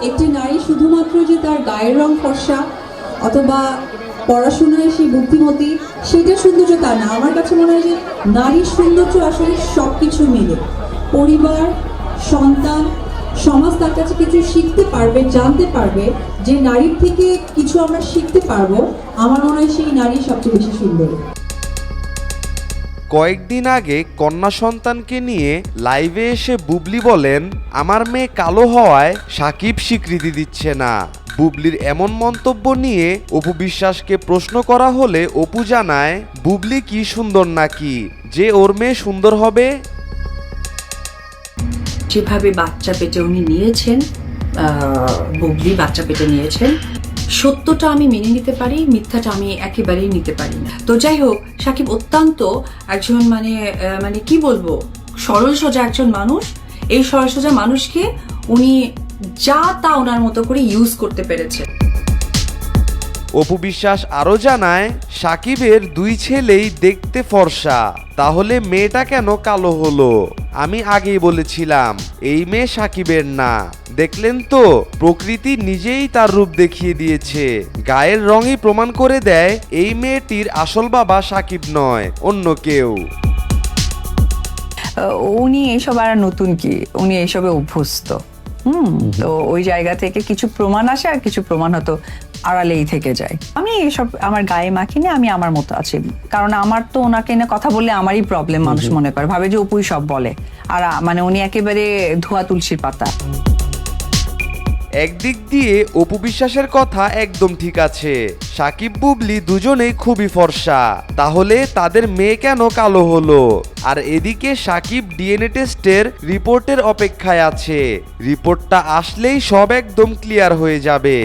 একটি নারী শুধুমাত্র যে তার গায়ের রং ফর্সা অথবা পড়াশোনায় সে বুদ্ধিমতী সেটা সৌন্দর্য তা না। আমার কাছে মনে হয় যে নারীর সৌন্দর্য আসলে সব কিছু মিলে, পরিবার, সন্তান, সমাজ তার কাছে কিছু শিখতে পারবে, জানতে পারবে, যে নারীর থেকে কিছু আমরা শিখতে পারবো। আমার মনে হয় সেই নারী সবচেয়ে বেশি সুন্দর। কয়েকদিন আগে কন্যা সন্তানকে নিয়ে লাইভে এসে বুবলি বলেন, আমার মেয়ে কালো হওয়ায় সাকিব স্বীকৃতি দিচ্ছে না। বুবলির এমন মন্তব্য নিয়ে অপু বিশ্বাসকে প্রশ্ন করা হলে অপু জানায়, বুবলি কি সুন্দর নাকি যে ওর মেয়ে সুন্দর হবে? যেভাবে বাচ্চা পেটে উনি নিয়েছেন, বুবলি বাচ্চা পেটে নিয়েছেন, সত্যটা আমি মেনে নিতে পারি, মিথ্যাটা আমি একেবারেই নিতে পারি না। তো যাই হোক, সাকিব অত্যন্ত একজন মানে কি বলবো, সরল সোজা একজন মানুষ। এই সরল সোজা মানুষকে উনি যা তা ওনার মতো করে ইউজ করতে পেরেছে। অপু বিশ্বাস আরো জানায়, সাকিবের দুই ছেলেই দেখতে ফর্সা, তাহলে মেয়েটা কেন কালো হলো? আমি আগেই বলেছিলাম এই মেয়ে সাকিবের না। দেখলেন তো, প্রকৃতি নিজেই তার রূপ দেখিয়ে দিয়েছে। গায়ের রঙই প্রমাণ করে দেয় এই মেয়েটির আসল বাবা সাকিব নয়, অন্য কেউ। উনি এইসব আর নতুন কি, উনি এইসবে অভ্যস্ত। তো ওই জায়গা থেকে কিছু প্রমাণ আসে আর কিছু প্রমাণ হয়তো আড়ালেই থেকে যায়। আমি এসব আমার গায়ে মাখিনি, আমি আমার মতো আছি। কারণ আমার তো ওনাকে নিয়ে কথা বললে আমারই প্রবলেম, মানুষ মনে করে, ভাবে যে অপুই সব বলে। আর মানে উনি একেবারে ধোয়া তুলসীর পাতা। একদিক দিয়ে অপু বিশ্বাসের কথা একদম ঠিক আছে, সাকিব বুবলি দুজনেই খুবই ফর্সা, তাহলে তাদের মেয়ে কেন কালো হলো? আর এদিকে সাকিব ডিএনএ টেস্টের রিপোর্টের অপেক্ষায় আছে। রিপোর্টটা আসলেই সব একদম ক্লিয়ার হয়ে যাবে।